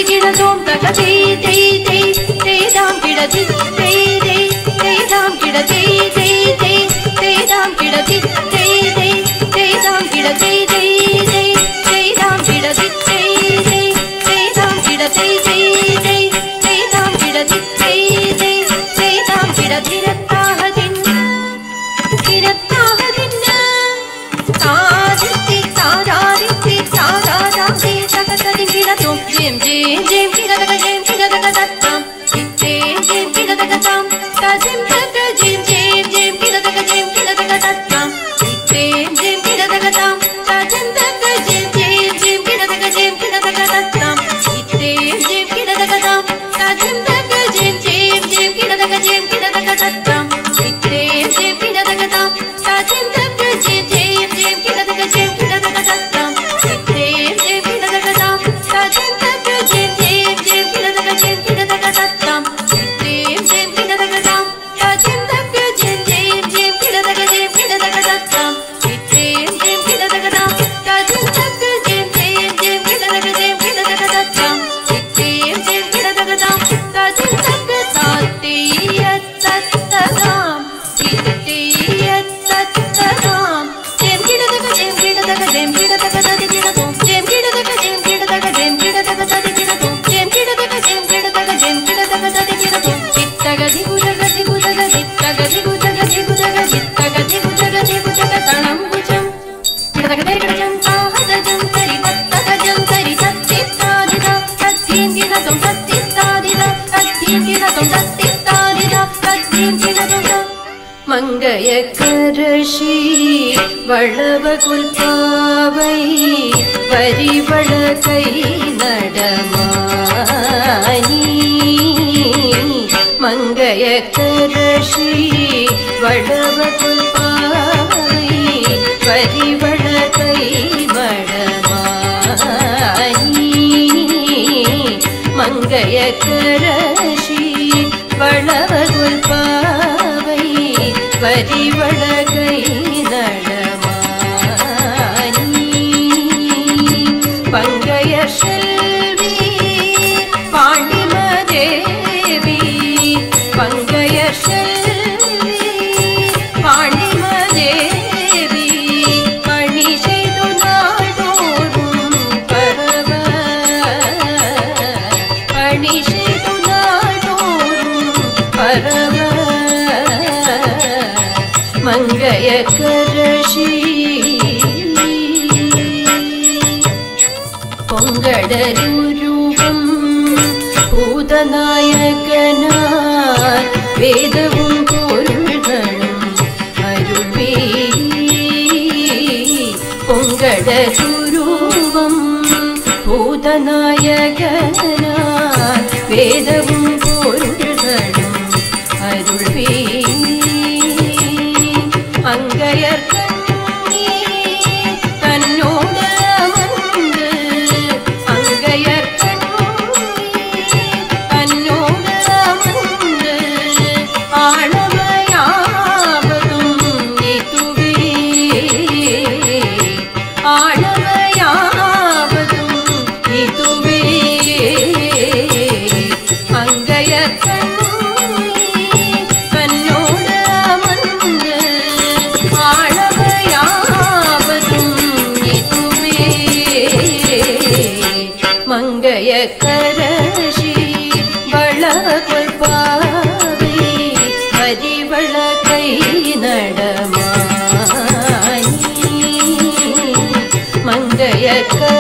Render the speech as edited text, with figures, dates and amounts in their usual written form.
गिडदोम तक ते ते ते ते दाम गिडति ते ते ते दाम गिडति ते ते ते दाम गिडति ते ते ते दाम गिडति ते ते ते दाम गिडति ते ते ते दाम गिडति ते ते ते दाम गिडति ते ते ते दाम गिडति रत्ताहदिन गिरत्ताहदिन तादिति तादादिति तादादादि तकतदि गिडतोम जिम जिम जिम गिडतक जिम गिडतक तत्तम इत्ते जिम गिडतक तम तजिम तक जिम जिम जिम गिडतक जिम गिडतक तत्तम इत्ते जिम गिडतक तम तजिम तक जिम जिम जिम गिडतक जिम गिडतक तत्तम इत्ते जिम गिडतक तम तजिम तक जिम जिम जिम गिडतक जिम गिडतक तत्तम इत्ते जिम गिडतक तम तजिम तक जिम जिम जिम गिडतक जिम गिडतक तत्तम इत्ते जिम गिडतक तम तजिम तक जिम जिम जिम गिडतक जिम गिडतक तत्तम इत्ते जिम गिडतक तम तजिम तक जिम जिम जिम गिडतक जिम गिडतक तत्तम इत्ते जिम गिडतक तम तजिम तक जिम जिम जिम गिडतक जिम गिडतक तत्तम इत्ते जिम गिडतक तम तजिम तक तात्तियत तत्तगाम इत्तियत तत्तगाम जिम गिडतक जिम गिडतक जिम गिडतक तदि गिडतोम जिम गिडतक जिम गिडतक जिम गिडतक तदि गिडतोम जिम गिडतक जिम गिडतक जिम गिडतक तदि गिडतोम चित्तगदि गुजगदि गुजग चित्तगदि गुजगदि गुजग चित्तगदि गुजगदि गुजग तणं गुजं गिडतक गिडजं ताहदजं तरि तत्तगजं तरि तत्तित्तादिदा तद्धिं गिडतोम तत्तित्तादिदा तद्धिं गिडतोम तत्तित्तादिदा तद्धिं गिडतोम मंगयकरशी वळवकुल्पावै वरिवळकै नडमानी मंगयकरशी वळवकुल्पावै वरिवळकै मडमानी मंगयकरशी वळवकुल्पावै वरिवळकै नडमानी पंगय செல்வி பாண்டிமதேவி पंगय செல்வி பாண்டிமதேவி பணி செய்து நாடோறும் பரவ பணி செய்து நாடோறும் பரவ मंगयकरशी பொங்கடருருவம் பூதநாயகனார் வேதவும் பொருள்களும் அருள்வே பொங்கடருருவம் பூதநாயகனார் வேதவும் பொருள்களும் அருள்வே அங்கயர் கண்ணி தன்னோடு அமர்ந்து அங்கயர் கண்ணி தன்னோடு அமர்ந்து ஆழமையாவதும் இதுவே ஆழமையாவதும் இதுவே அங்கயர் கண்ணி தன்னோடு அமர்ந்து मंगयकरशी वळवकुल्पावै वरिवळकै नडमानी मंगयकरशी